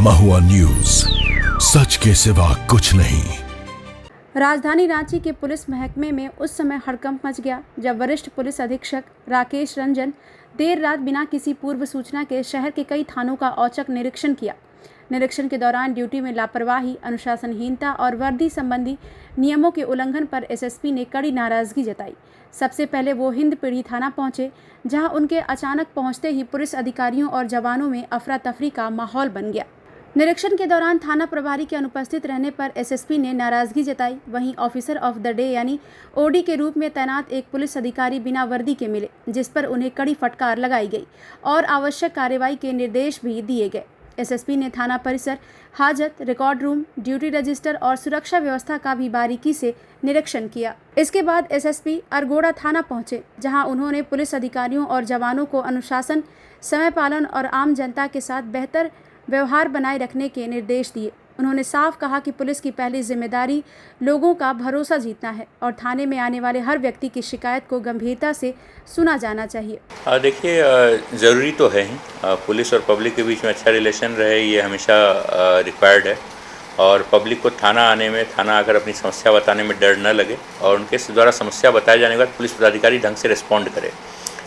महुआ news, सच के सिवा कुछ नहीं। राजधानी रांची के पुलिस महकमे में उस समय हड़कंप मच गया जब वरिष्ठ पुलिस अधीक्षक राकेश रंजन देर रात बिना किसी पूर्व सूचना के शहर के कई थानों का औचक निरीक्षण किया। निरीक्षण के दौरान ड्यूटी में लापरवाही, अनुशासनहीनता और वर्दी संबंधी नियमों के उल्लंघन पर एसएसपी ने कड़ी नाराजगी जताई। सबसे पहले वो हिंद पीढ़ी थाना पहुंचे, जहां उनके अचानक पहुंचते ही पुलिस अधिकारियों और जवानों में अफरा तफरी का माहौल बन गया। निरीक्षण के दौरान थाना प्रभारी के अनुपस्थित रहने पर एसएसपी ने नाराजगी जताई। वहीं ऑफिसर ऑफ द डे यानी ओडी के रूप में तैनात एक पुलिस अधिकारी बिना वर्दी के मिले, जिस पर उन्हें कड़ी फटकार लगाई गई और आवश्यक कार्रवाई के निर्देश भी दिए गए। एसएसपी ने थाना परिसर, हाजत, रिकॉर्ड रूम, ड्यूटी रजिस्टर और सुरक्षा व्यवस्था का भी बारीकी से निरीक्षण किया। इसके बाद एसएसपी अरगोड़ा थाना पहुंचे, जहां उन्होंने पुलिस अधिकारियों और जवानों को अनुशासन, समय पालन और आम जनता के साथ बेहतर व्यवहार बनाए रखने के निर्देश दिए। उन्होंने साफ कहा कि पुलिस की पहली जिम्मेदारी लोगों का भरोसा जीतना है और थाने में आने वाले हर व्यक्ति की शिकायत को गंभीरता से सुना जाना चाहिए। देखिए, ज़रूरी तो है ही, पुलिस और पब्लिक के बीच में अच्छा रिलेशन रहे, ये हमेशा रिक्वायर्ड है। और पब्लिक को थाना आने में, थाना आकर अपनी समस्या बताने में डर न लगे और उनके द्वारा समस्या बताए जाने के बाद पुलिस पदाधिकारी ढंग से रिस्पॉन्ड करे,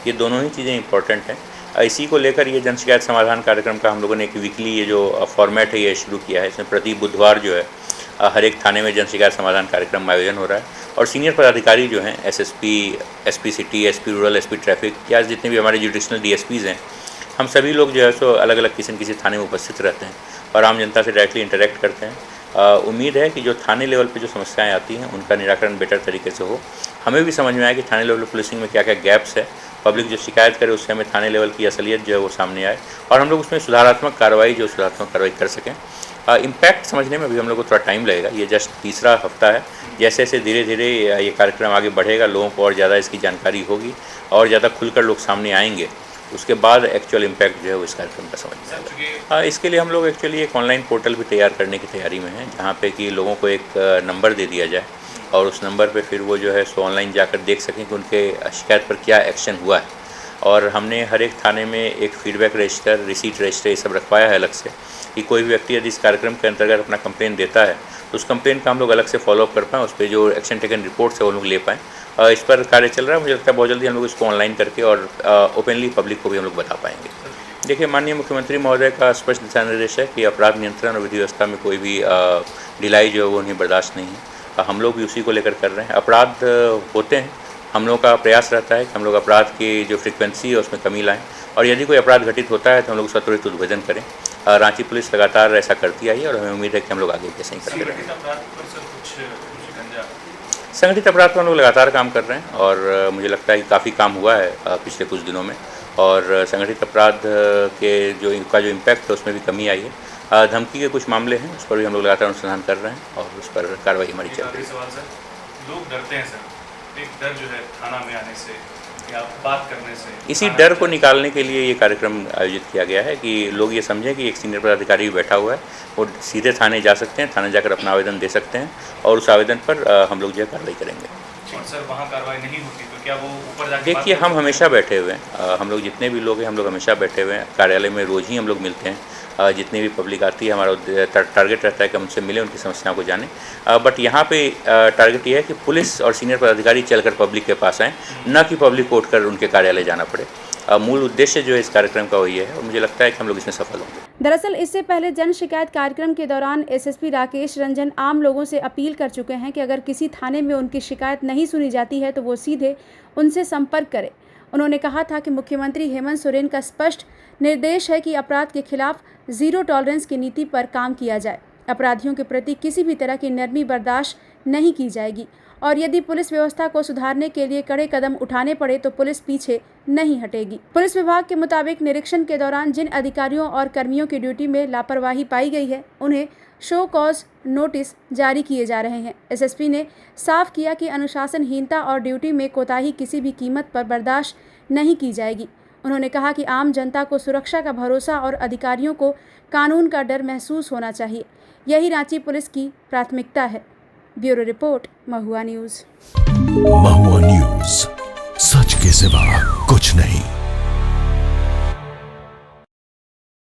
ये दोनों ही चीज़ें इंपॉर्टेंट हैं। इसी को लेकर ये जन शिकायत समाधान कार्यक्रम का हम लोगों ने एक वीकली ये जो फॉर्मेट है ये शुरू किया है। इसमें प्रति बुधवार जो है हर एक थाने में जन शिकायत समाधान कार्यक्रम का आयोजन हो रहा है और सीनियर पदाधिकारी जो हैं SSP, SP city, SP rural, SP traffic या जितने भी हमारे जुडिशनल डीएसपीज़ हैं, हम सभी लोग जो है सो अलग अलग किसी न किसी थाने में उपस्थित रहते हैं और आम जनता से डायरेक्टली इंटरेक्ट करते हैं। उम्मीद है कि जो थाने लेवल पे जो समस्याएं आती हैं उनका निराकरण बेटर तरीके से हो। हमें भी समझ में आया कि थाने लेवल पर पुलिसिंग में क्या क्या गैप्स है, पब्लिक जो शिकायत करे उससे हमें थाने लेवल की असलियत जो है वो सामने आए और हम लोग उसमें सुधारात्मक कार्रवाई कर सकें। इम्पैक्ट समझने में अभी हम लोग को थोड़ा टाइम लगेगा, ये जस्ट तीसरा हफ्ता है। जैसे जैसे धीरे धीरे ये कार्यक्रम आगे बढ़ेगा, लोगों को और ज़्यादा इसकी जानकारी होगी और ज़्यादा खुलकर लोग सामने आएंगे, उसके बाद एक्चुअल इम्पैक्ट जो है वो इस कार्यक्रम का समझ में आएगा। इसके लिए हम लोग एक्चुअली एक ऑनलाइन पोर्टल भी तैयार करने की तैयारी में हैं, जहाँ पे कि लोगों को एक नंबर दे दिया जाए और उस नंबर पे फिर वो जो है सो ऑनलाइन जाकर देख सकें कि उनके शिकायत पर क्या एक्शन हुआ है। और हमने हर एक थाने में एक फीडबैक रजिस्टर, रिसीट रजिस्टर ये सब रखवाया है अलग से, कि कोई भी व्यक्ति यदि इस कार्यक्रम के अंतर्गत अपना कंप्लेन देता है तो उस कंप्लेन का हम लोग अलग से फॉलोअप कर पाएँ, उस पर जो एक्शन टेकन रिपोर्ट्स है वो लोग ले पाएँ। इस पर कार्य चल रहा है, मुझे लगता है बहुत जल्दी हम लोग इसको ऑनलाइन करके और ओपनली पब्लिक को भी हम लोग बता पाएंगे। देखिए, माननीय मुख्यमंत्री महोदय का स्पष्ट दिशा निर्देश है कि अपराध नियंत्रण और विधि व्यवस्था में कोई भी ढिलाई जो है वो उन्हें बर्दाश्त नहीं है। हम लोग भी उसी को लेकर कर रहे हैं। अपराध होते हैं, हम लोग का प्रयास रहता है कि हम लोग अपराध की जो फ्रीक्वेंसी है उसमें कमी लाएं और यदि कोई अपराध घटित होता है तो हम लोग उसका त्वरित उद्भेदन करें। रांची पुलिस लगातार ऐसा करती आई है और हमें उम्मीद है कि हम लोग आगे भी ऐसा ही करते रहेंगे। संगठित अपराध पर हम लोग लगातार काम कर रहे हैं और मुझे लगता है कि काफ़ी काम हुआ है पिछले कुछ दिनों में और संगठित अपराध के जो इम्पैक्ट है उसमें भी कमी आई है। धमकी के कुछ मामले हैं, उस पर भी हम लोग लगातार अनुसंधान कर रहे हैं और उस पर कार्रवाई हमारी चल रही है। लोग डरते हैं सर, एक डर जो है थाना में आने से या बात करने से, इसी डर को निकालने के लिए ये कार्यक्रम आयोजित किया गया है कि लोग ये समझें कि एक सीनियर पदाधिकारी बैठा हुआ है, वो सीधे थाने जा सकते हैं, थाने जाकर अपना आवेदन दे सकते हैं और उस आवेदन पर हम लोग जो है कार्रवाई करेंगे। और सर वहाँ कार्रवाई नहीं होती तो क्या वो ऊपर जाके? देखिए, हम हमेशा बैठे हुए हैं, हम लोग जितने भी लोग हैं हम लोग हमेशा बैठे हुए हैं कार्यालय में, रोज़ ही हम लोग मिलते हैं। जितनी भी पब्लिक आती है हमारा टारगेट रहता है कि हमसे मिले, उनकी समस्याओं को जाने। बट यहाँ पे टारगेट ये है कि पुलिस और सीनियर पदाधिकारी चलकर पब्लिक के पास आएँ, न कि पब्लिक को उठकर उनके कार्यालय जाना पड़े। मूल उद्देश्य जो है इस कार्यक्रम का वही है और मुझे लगता है कि हम लोग इसमें सफल होंगे। दरअसल इससे पहले जन शिकायत कार्यक्रम के दौरान एसएसपी राकेश रंजन आम लोगों से अपील कर चुके हैं कि अगर किसी थाने में उनकी शिकायत नहीं सुनी जाती है तो वो सीधे उनसे संपर्क करें। उन्होंने कहा था कि मुख्यमंत्री हेमंत सोरेन का स्पष्ट निर्देश है कि अपराध के खिलाफ जीरो टॉलरेंस की नीति पर काम किया जाए। अपराधियों के प्रति किसी भी तरह की नरमी बर्दाश्त नहीं की जाएगी और यदि पुलिस व्यवस्था को सुधारने के लिए कड़े कदम उठाने पड़े तो पुलिस पीछे नहीं हटेगी। पुलिस विभाग के मुताबिक निरीक्षण के दौरान जिन अधिकारियों और कर्मियों की ड्यूटी में लापरवाही पाई गई है उन्हें शो कॉज नोटिस जारी किए जा रहे हैं। एसएसपी ने साफ किया कि अनुशासनहीनता और ड्यूटी में कोताही किसी भी कीमत पर बर्दाश्त नहीं की जाएगी। उन्होंने कहा कि आम जनता को सुरक्षा का भरोसा और अधिकारियों को कानून का डर महसूस होना चाहिए, यही रांची पुलिस की प्राथमिकता है। ब्यूरो रिपोर्ट, महुआ न्यूज। महुआ न्यूज, सच के सिवा कुछ नहीं।